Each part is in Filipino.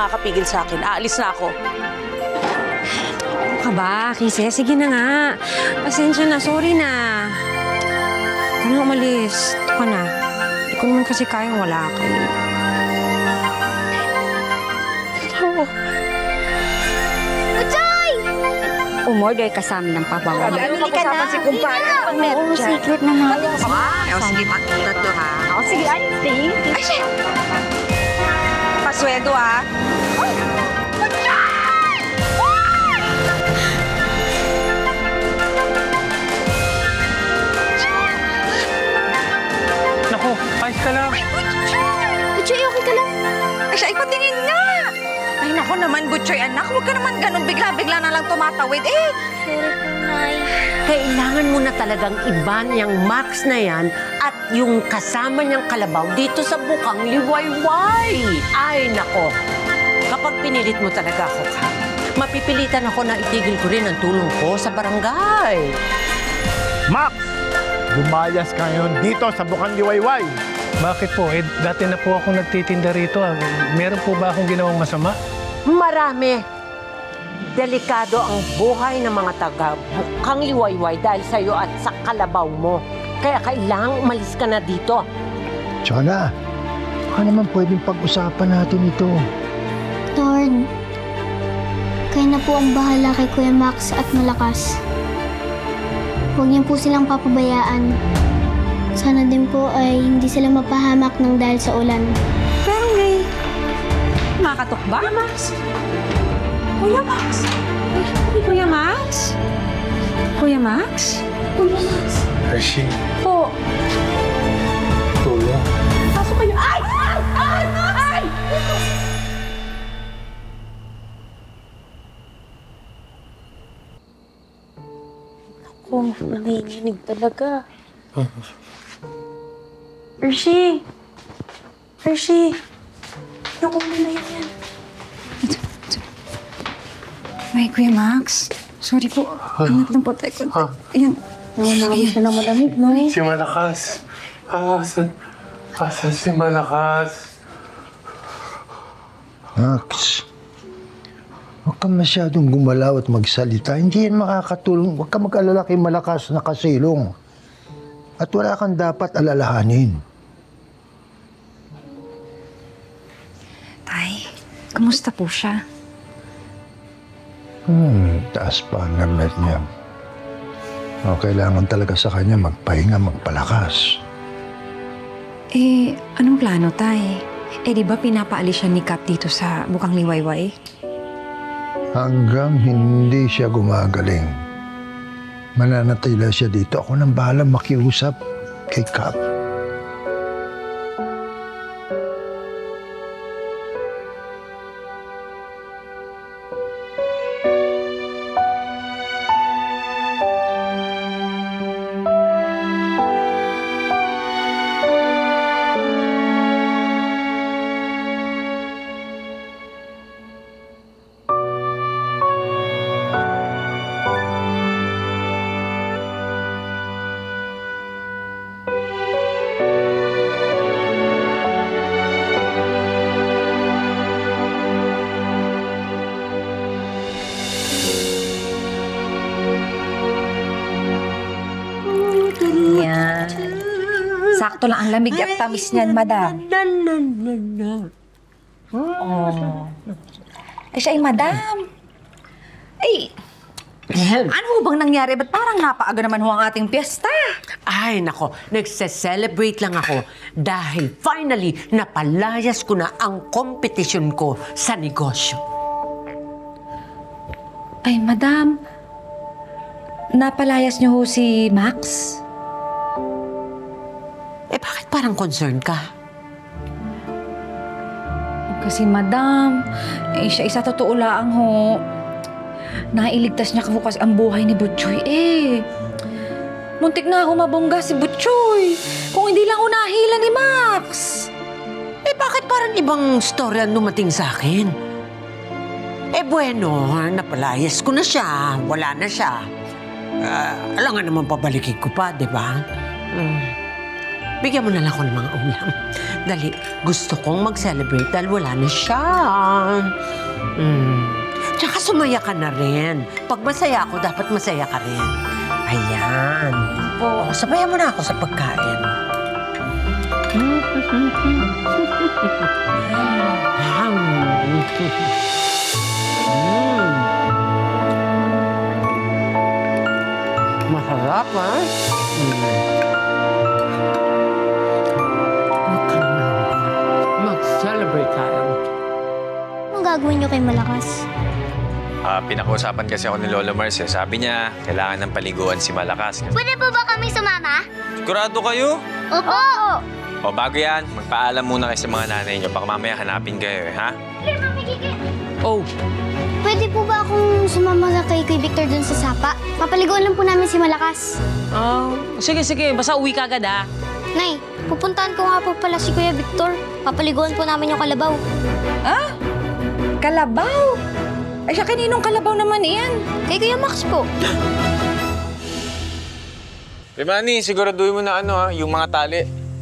makakapigil sa akin. Aalis na ako. Ano ka ba, Kise? Sige na nga. Pasensya na. Sorry na. Ano umalis? Ito ka na. Hindi ko naman kasi kayang wala kayo. Butchoy! Umorder ka sa amin ng pabango. Bili ka na. Si kumpare. Oo, secret na natin. Sige, tatlo ha. Sige, ay, thank you. Ay, shit! Pasweldo ha. Naku, ayos ka lang. Butchoy, okay ka lang? Ay, siya, ipatingin nga! Ay, naku naman, Butchoy, anak. Huwag ka naman ganun. Bigla-bigla na lang tumatawid. Sorry po, Nay. Kailangan mo na talagang iban yung Max na yan at yung kasama niyang kalabaw dito sa bukang liwayway. Ay, nako. Kapag pinilit mo talaga ako, mapipilitan ako na itigil ko rin ang tulong ko sa barangay. Max! Lumayas ka ngayon dito sa bukang liwayway. Bakit po? Dati na po akong nagtitinda rito. Meron po ba akong ginawang masama? Marami. Delikado ang buhay ng mga taga-bukang liwayway dahil sa'yo at sa kalabaw mo. Kaya kailangang umalis ka na dito. Tsaka na, baka naman pwedeng pag-usapan natin ito. Torn, kayo na po ang bahala kay Kuya Max at Malakas. Huwag niyo po silang papabayaan. Sana din po ay hindi sila mapahamak ng dahil sa ulan. Pero may makatok ba, Max? Kuya Max? Kuya Max? Kuya Max? Kuya Max? Hershey, Po. tulong. Pasok kayo. Ay! Ay! Ay! Ako, nanginginig talaga. Hershey! Hershey! Naku, na yan. Ay, Kuya Max. Sorry po. Angat lang po tayo. Ayan. Nakakabos na ng malamig, no? Si Malakas. Asan si Malakas? Max, huwag ka masyadong gumalaw at magsalita. Hindi yan makakatulong. Huwag ka mag-alala kay Malakas na kasilong. At wala kang dapat alalahanin. Tay, kamusta po siya? Taas pa ang lagnat niya. Kailangan talaga sa kanya magpahinga, magpalakas. Eh, anong plano, Tay? Di ba pinapaalis siya ni Kap dito sa Bukang Liwayway? Hanggang hindi siya gumagaling, mananatila siya dito. Ako nang bahala makiusap kay Kap. Sakto lang ang lamig at tamis niyan, madam. Oh. Ay, siya ay madam. Ay, ano ho bang nangyari? Ba't parang napaaga naman ho ang ating piyesta? Ay, nako, nagse-celebrate lang ako dahil finally napalayas ko na ang kompetisyon ko sa negosyo. Ay, madam. Napalayas niyo ho si Max? Bakit parang concerned ka? Kasi, madam, siya isa totoo lang ho. Nailigtas niya kabukas ang buhay ni Butchoy muntik na humabongga si Butchoy. Kung hindi lang unahila ni Max. Bakit parang ibang story ang dumating sa akin? Bueno, napalayas ko na siya. Wala na siya. Alam nga naman pabalikin ko pa, di ba? Bigyan mo na lang ako ng mga ulam. Dali, gusto kong mag-celebrate dahil wala na siya. Tsaka sumaya ka na rin. Pag masaya ako, dapat masaya ka rin. Ayan. Oo, sabayan mo na ako sa pagkain. Masarap, ha? Mag-celebrate tayo. Anong gagawin niyo kay Malakas? Pinakausapan kasi ako ni Lolo Mars eh. Sabi niya, kailangan ng paliguan si Malakas. Pwede po ba kami sumama? Sigurado kayo? Opo! O bago yan, magpaalam muna kayo sa mga nanay niyo. Baka mamaya hanapin kayo eh, ha? Oh, Pwede po ba akong sumama kay Victor dun sa sapa? Papaliguan lang po namin si Malakas. Sige, basta uwi ka agad ah. Nay, pupuntahan ko nga po pala si Kuya Victor. Papaliguan po namin yung kalabaw. Kalabaw? Ay, siya kaninong kalabaw naman iyan? Kay Kuya Max po. Manny, siguraduhin mo na yung mga tali.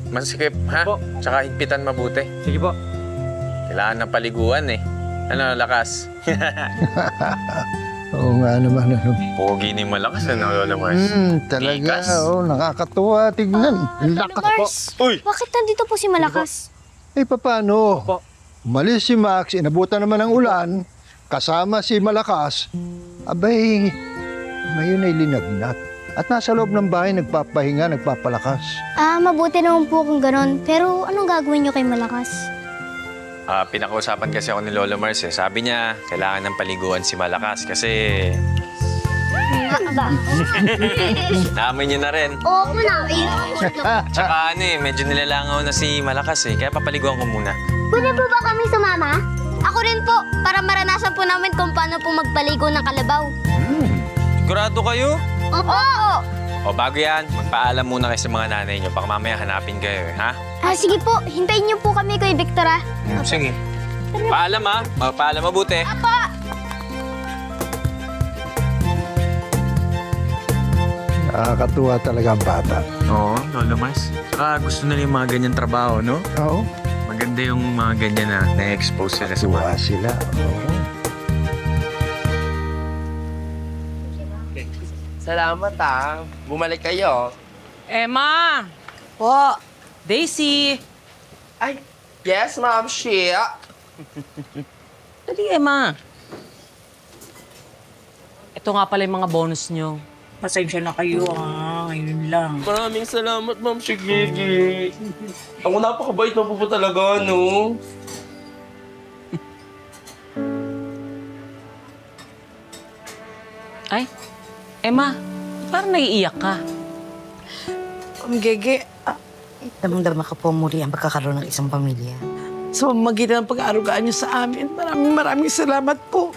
Masikip, ha? Tsaka higpitan mabuti. Sige po. Kailangan ng paliguan eh. Lakas? Oo nga naman. Pogi ni Malakas, Lolo Mars? Talaga. Tikas. Nakakatuwa tignan. Lakas po. Mars, bakit nandito po si Malakas? Paano? Umalis si Max, inabutan naman ng ulan, kasama si Malakas. Abay, ngayon ay linagnat. At nasa loob ng bahay, nagpapahinga, nagpapalakas. Mabuti naman po kung ganon. Pero anong gagawin niyo kay Malakas? Pinakausapan kasi ako ni Lolo Mars eh. Sabi niya, kailangan ng paliguan si Malakas kasi... Naamoy niya na rin. Oo na. Tsaka medyo nilalangaw na si Malakas eh. Kaya papaliguan ko muna. Pwede po ba kami sumama? Ako rin po, para maranasan po namin kung paano po magpaligo ng kalabaw. Sigurado kayo? Opo! O bago yan, magpaalam muna kayo sa mga nanay niyo. Baka mamaya hanapin kayo eh, ha? Sige po, hintayin niyo po kami kay Victor, ah. Sige. Paalam ha. Paalam mabuti. Apo! Nakakatuwa talaga ang bata. Oo, Lolo Mars. Tsaka gusto na yung mga ganyan trabaho, no? Oo. Maganda yung mga ganyan na na-expose sila sa Tuwa mga... sila. Oo. Salamat bumalik kayo. Emma! po. Daisy! Ay, yes, Ma'am Shia. Dali, Emma. Ito nga pala yung mga bonus nyo. Pasensya na kayo, ngayon lang. Maraming salamat, Ma'am Shigigi. Ang napakabait na po talaga, no? Ay, Emma, parang naiiyak ka. Gege, damang-dama ka po muli ang pagkakaroon ng isang pamilya. Sa magitan ng pag-aarugaan niyo sa amin, maraming salamat po.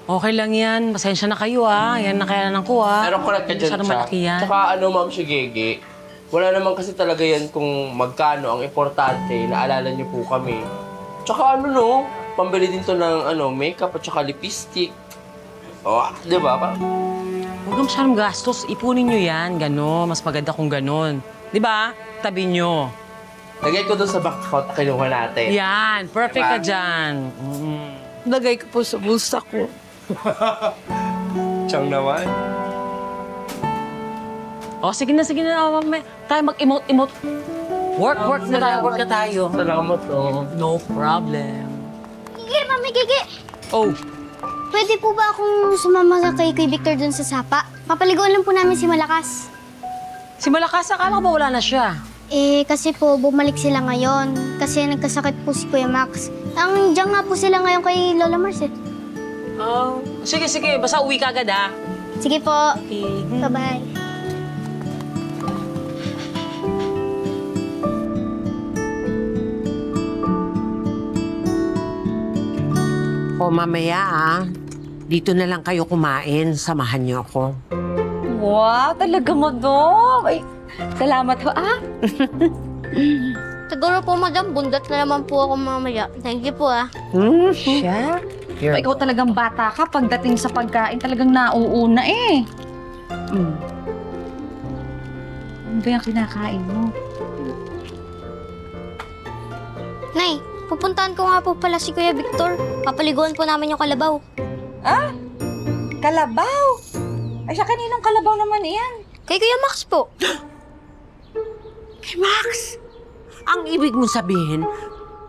Okay lang yan. Pasensya na kayo Yan na kaya ko Pero correct ka dyan, Sana malaki yan. Tsaka Ma'am Shigigi, wala naman kasi talaga yan kung magkano. Ang importante, naalala niyo po kami. Tsaka pambili din to ng makeup at tsaka lipstick. Di ba? Huwag na masyadong gastos. Ipunin nyo yan. Gano'n. Mas maganda kung gano'n. Di ba? Tabi nyo. Lagay ko doon sa back account na kinuha natin. Yan. Perfect ka dyan. Lagay ko po sa bulsa ko. Tiyang naman. Sige na. Tayo mag-emote. Work na tayo. Salamat, No problem. Gigi, Mami Gigi! Pwede po ba akong sumama kay Victor dun sa sapa? Papaliguan lang po namin si Malakas. Si Malakas, akala ko ba wala na siya? Kasi po, bumalik sila ngayon. Kasi nagkasakit po si Kuya Max. Diyan nga po sila ngayon kay Lola Mars, eh. Sige. Basta uwi ka agad, ha? Sige po. Okay. Bye-bye. Mamaya dito na lang kayo kumain. Samahan niyo ako. Wow, talaga Madam. Ay, salamat ho, Siguro po, Madam, bundat na naman po ako mamaya. Thank you po, Siya? Ikaw talagang bata ka. Pagdating sa pagkain, talagang nauuna eh. Ano ba yung kinakain mo? Nay, pupuntahan ko nga po pala si Kuya Victor. Papaliguan po namin yung kalabaw. Ah? Kalabaw? Ay, sa kaninong kalabaw naman iyan? Kay Kuya Max po. Hey, Max! Ang ibig mo sabihin,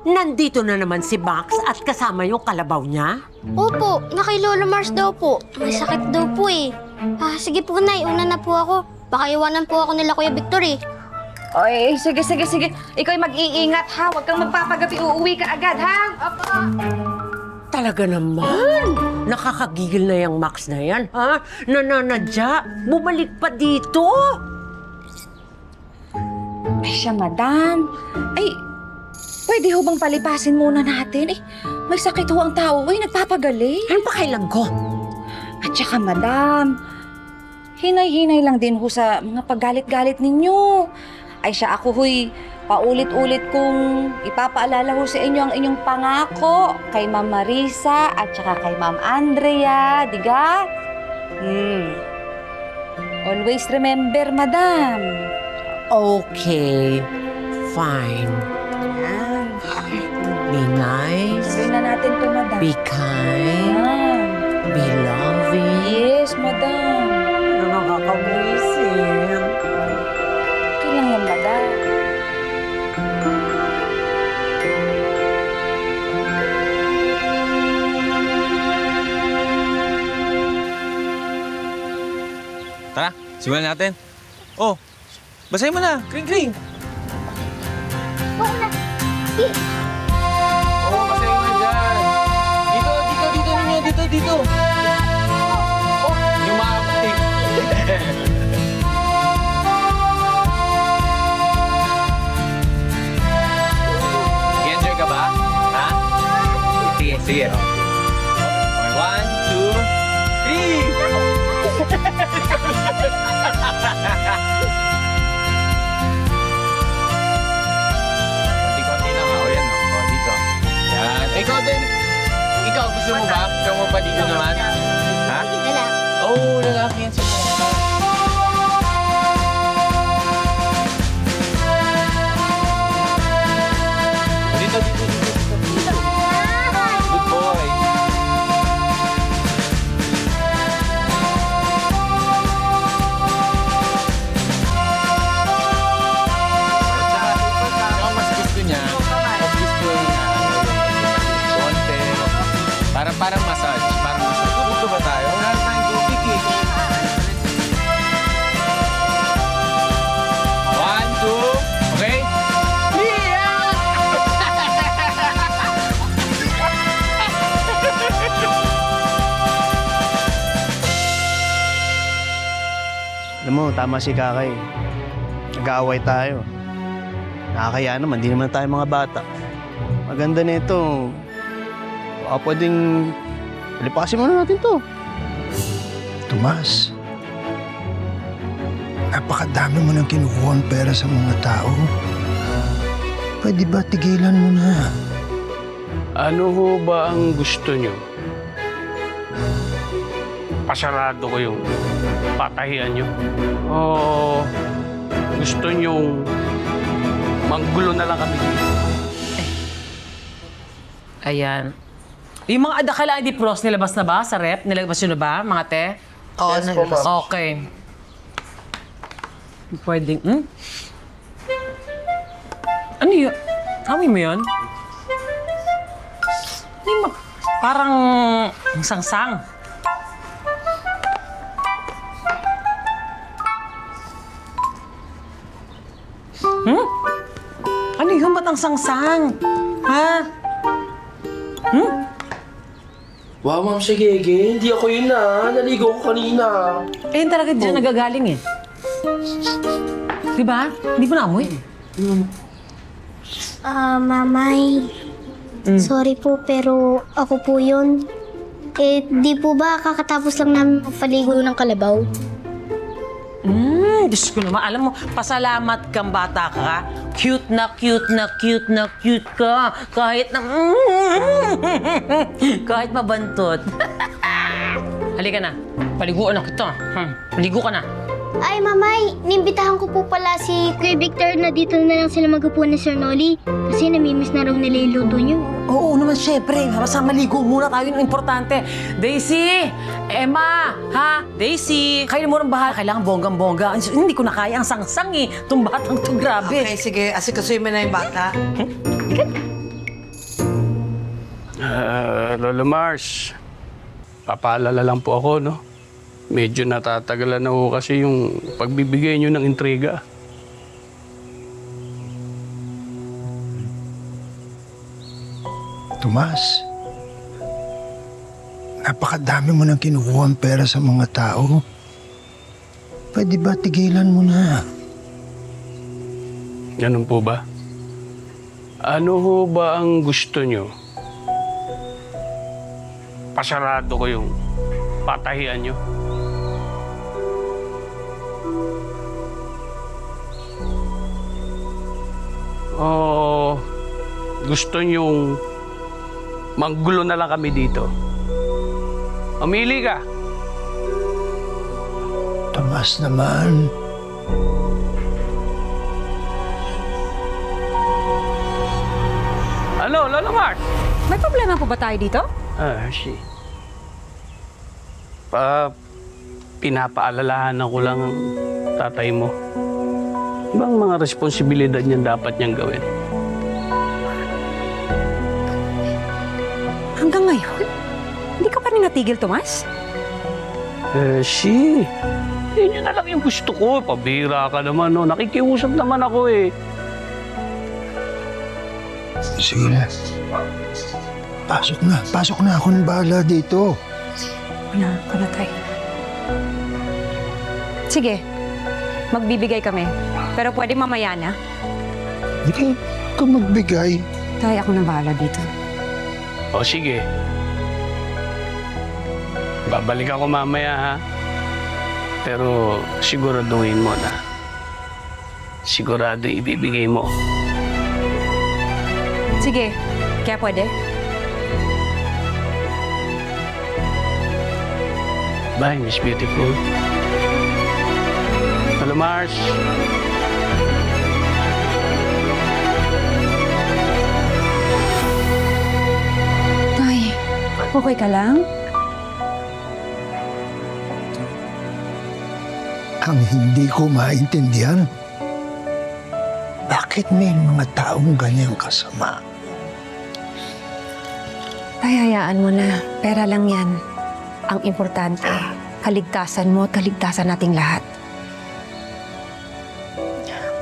nandito na naman si Max at kasama yung kalabaw niya? Opo, na kay Lolo Mars daw po. May sakit daw po eh. Sige po, Nay. Una na po ako. Baka iwanan po ako nila Kuya Victor eh. Ay, sige. Ikaw mag-iingat ha. Huwag kang magpapagabi. Uuwi ka agad ha. Talaga naman. Nakakagigil na yung Max na yan, ha? Nananadya. Bumalik pa dito. Ay siya, madam. Ay, pwede ho bang palipasin muna natin? Eh, may sakit ho ang tao. Ay, nagpapagaling. Ano pa kailan ko? At saka, madam, hinay-hinay lang din ho sa mga paggalit-galit ninyo. Ay siya, ako ho'y paulit-ulit kong ipapaalala ho sa inyo ang inyong pangako kay Ma'am Marisa at saka kay Ma'am Andrea, diga? Always remember, madam. Okay, fine. Be nice. Gawin na natin to, madam. Be kind. Be loving. Yes, madam. Ano nakakabuisin? Okay lang yan, madam. Tara, simulan natin. Oh, basahin mo na. Kring-kring. Oo na. Oo, basahin mo na dyan. Dito ninyo. Dito. Oh, yung mga kapatid. I-enjoy ka ba? Ha? Sige. Okay, 1, 2, 3. Konti lang ako yan. O, dito. Yan. Ikaw din. Ikaw, gusto mo ba? Ikaw mo ba dito naman? Ha? Lalaki. Oo, lalaki yan sa mga. Dito. Good boy. Parang massage. Gusto ba tayo? Wala tayong tubig eh. 1, 2, okay? Alam mo, tama si Kakay. Nag-aaway tayo. Nakakaya naman, di naman tayo mga bata. Maganda na ito. Baka pwedeng lipasin muna natin to. Tomas, napakadami mo nang kinukuha ang pera sa mga tao. Pwede ba tigilan mo na? Ano ho ba ang gusto nyo? Pasarado ko yung patahian nyo? O gusto nyong manggulo na lang kami? Ayan. Yung mga adakala ID pros nilabas na ba sa rep? Nilabas yun na ba, mga te? Oo, yes, nilabas. Okay. Pwedeng, Ano yun? Amoy mo yun? Parang sangsang. Ano yun? Ba't ang sangsang? Ha? Wow, Ma'am Shigege, hindi ako yun naligo ko kanina. Eh, yun talaga dyan nagagaling eh. Diba? Hindi mo naamoy. Mamay. Sorry po, pero ako po yun. Eh, di po ba kakatapos lang namin magpaligo ng kalabaw? Diyos ko naman. Alam mo, pasalamat kang bata ka. Cute na cute ka. Kahit na... kahit mabantot. Halika na. Paliguan na kita. Maligo ka na. Ay, mamay, niimbitahan ko po pala si Kuya Victor na dito na lang sila mag-upo ni Sir Noli. Kasi namimiss na raw nila yung luto niyo. Oo naman, syempre. Basta maligo muna tayo ng importante. Daisy! Emma! Ha? Daisy! Kayo mo ng bahala. Kailangan bonggang-bongga. Hindi ko na kaya ang sangsang eh. Itong batang to, grabe. Okay, sige. Asikasuhin mo na yung bata. Lola Mars, papaalala lang po ako, no? Medyo natatagalan na ho kasi yung pagbibigay nyo ng intriga. Tomas, napakadami mo nang kinukuha ang pera sa mga tao. Pwede ba tigilan mo na? Ganun po ba? Ano ho ba ang gusto nyo? Pasarado ko yung patahian nyo. O gusto nyong manggulo na lang kami dito? Mamili ka. Tomas naman. Ano, Lola Mars? May problema po ba tayo dito? Pinapaalalahanan ko lang ang tatay mo. Ibang mga responsibilidad niyan dapat niyang gawin? Hanggang ngayon? Hindi ka pa rin natigil, Tomas? Yun na lang yung gusto ko. Pabira ka naman, no? Nakikiusap naman ako, eh. Sige na. Pasok na ako ng bahala dito. Wala tayo. Sige, magbibigay kami. Pero pwede mamaya na. Hindi ka magbigay. Tay, ako na bahala dito. O sige. Babalik ako mamaya, ha? Pero siguraduhin mo na. Sigurado ibibigay mo. Sige, kaya pwede? Bye, Miss Beautiful. Hello, Mars. Tay, okay ka lang? Ang hindi ko maintindihan, bakit may mga taong ganyang kasama? Tay, hayaan mo na. Pera lang yan. Ang importante, kaligtasan mo at kaligtasan nating lahat.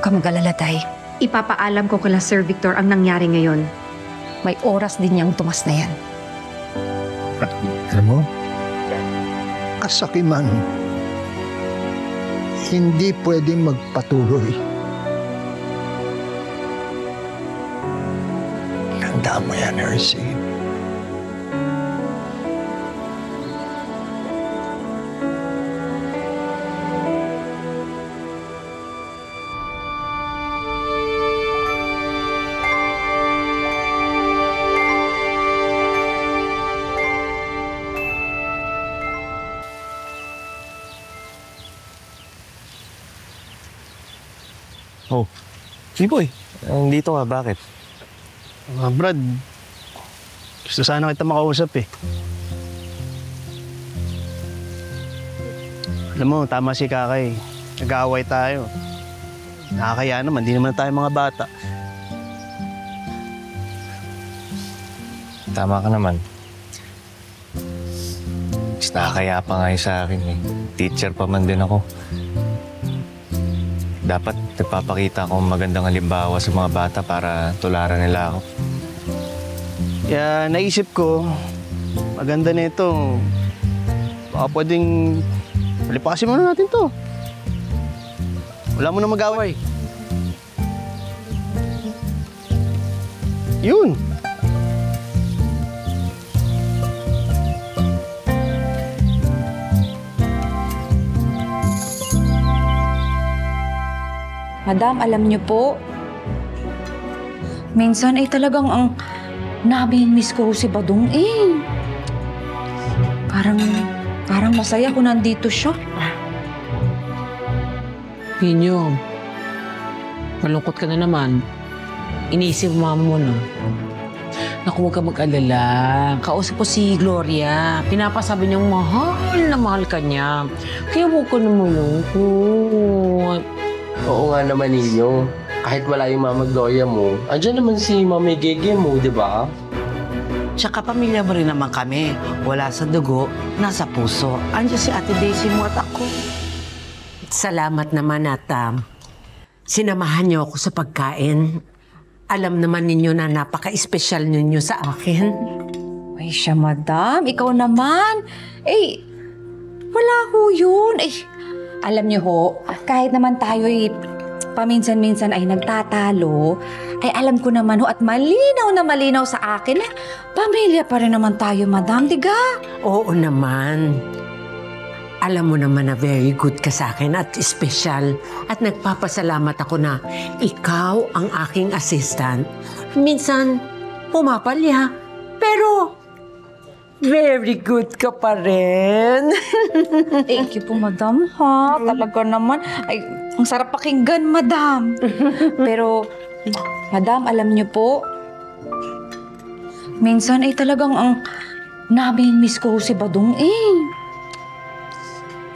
Huwag ka mag-alala, Tay. Ipapaalam ko kala Sir Victor ang nangyari ngayon. May oras din niyang tumas na yan. Alam mo, kasakiman, hindi pwedeng magpatuloy. Tandaan mo yan, Ersie. Oh, Siboy, nandito ka, bakit? Brad, gusto sana kita makausap eh. Alam mo, tama si Kakay. Nag-aaway tayo. Nakakaya naman, di naman tayo mga bata. Tama ka naman. Mas nakakaya pa nga yun sa akin eh. Teacher pa man din ako. Dapat nagpapakita akong magandang halimbawa sa mga bata para tularan nila ako. Kaya naisip ko, maganda na ito. Baka pwedeng palipasin muna natin to. Wala mo na mag-away. Yun. Madam, alam niyo po, minsan ay talagang ang nami-miss ko si Badong eh. Parang masaya kung nandito siya. Pinyo, malungkot ka na naman. Iniisip mama mo na. Naku, huwag ka mag-alala. Kausap ko si Gloria. Pinapasabi niyang mahal na mahal ka niya. Kaya huwag ka na malungkot. Oo nga naman ninyo. Kahit wala yung Mama Gloria mo, andyan naman si Mami Gege mo, di ba? Tsaka pamilya mo rin naman kami. Wala sa dugo, nasa puso. Andiyan si Ate Daisy mo at ako. Salamat naman at sinamahan niyo ako sa pagkain. Alam naman ninyo na napaka-espesyal ninyo sa akin. Ay siya, madam. Ikaw naman. Eh, wala ho yun. Eh, alam niyo ho, kahit naman tayo'y paminsan-minsan ay nagtatalo, ay alam ko naman ho at malinaw na malinaw sa akin na pamilya pa rin naman tayo, madam. Diga? Oo naman. Alam mo naman na very good ka sa akin at espesyal. At nagpapasalamat ako na ikaw ang aking assistant. Minsan, pumapalya. Pero, very good ka pa rin. Thank you po, madam, ha? Talaga naman. Ay, ang sarap pakinggan, madam. Pero, madam, alam niyo po, minsan ay talagang ang nami-miss ko si Badong eh.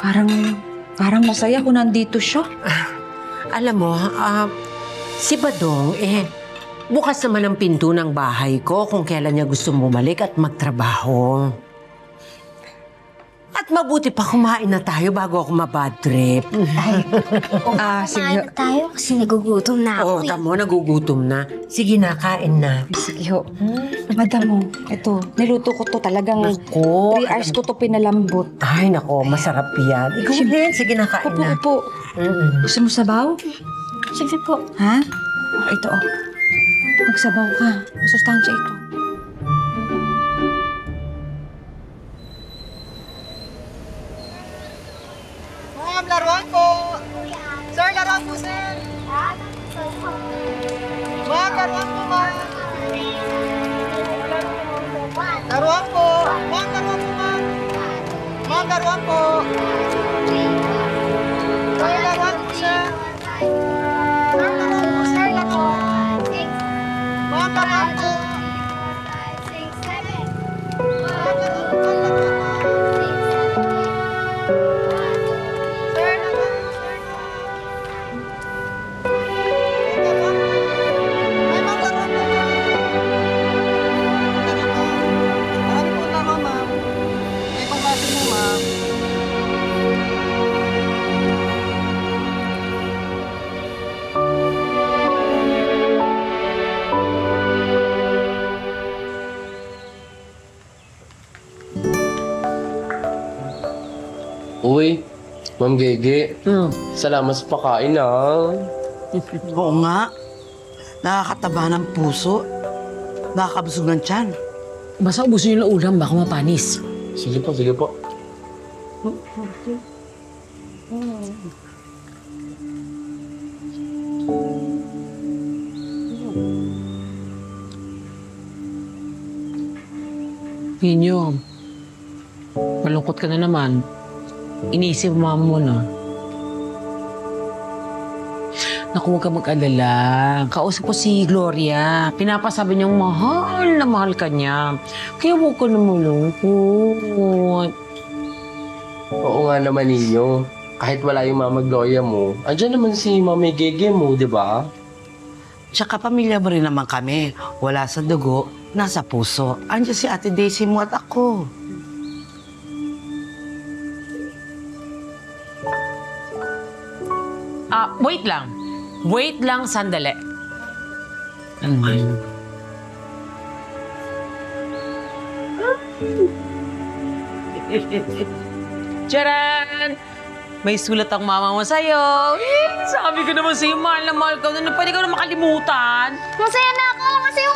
Parang masaya kung nandito siya. Alam mo, si Badong, bukas naman ang pinto ng bahay ko kung kailan niya gusto bumalik at magtrabaho. At mabuti pa kumain na tayo bago ako mabad trip. Sige. Na tayo kasi nagugutom na ako. Oo, tamo, nagugutom na. Sige na, kain na. Sige ho. Madam, ito, niluto ko to talagang 3 hours ko to pinalambot. Ay, nako, masarap yan. Ikaw din, sige na, kain na. Opo. Gusto mo sabaw? Sige po. Ha? Ito, oh. Magsabaw ka. Masustansya ito. Ma'am, laruan po! Sir, laruan po, sir! Ma'am, laruan po, ma'am! Laruan po! Ma'am, laruan po, ma'am! Ma'am, laruan po! Sir, laruan po, sir! Sir, laruan po, sir! Laruan! Ma'am, laruan po! Uy, Ma'am Gege. Salamat sa pakain, Oo nga. Nakakataba ng puso. Nakakabusog ng tiyan. Basta ubusin yung ulam, baka mapanis. Sige po, sige po. Pinyo, malungkot ka na naman. Iniisip mama mo na. Naku, huwag ka mag-alala. Kausap ko si Gloria. Pinapasabi niyang mahal na mahal ka niya. Kaya huwag ka na malungkot. Oo nga naman ninyo. Kahit wala yung Mama Gloria mo, andyan naman si Mami Gege mo, di ba? Tsaka pamilya mo rin naman kami. Wala sa dugo, nasa puso. Andiyan si Ate Daisy mo at ako. Wait lang. Wait lang, sandali. Ano nga yun? Charan! May sulat ang mama mo sa'yo. Sabi ko naman sa'yo, mahal na mahal ka. Pwede ka na makalimutan. Masaya na ako! Masaya!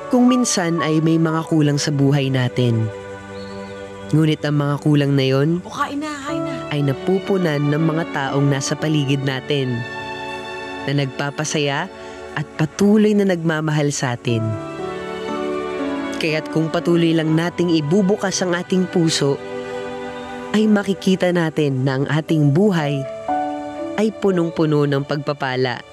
Kung minsan ay may mga kulang sa buhay natin. Ngunit ang mga kulang na yon Kain na. ay napupunan ng mga taong nasa paligid natin na nagpapasaya at patuloy na nagmamahal sa atin. Kaya't kung patuloy lang nating ibubukas ang ating puso ay makikita natin na ang ating buhay ay punong-puno ng pagpapala.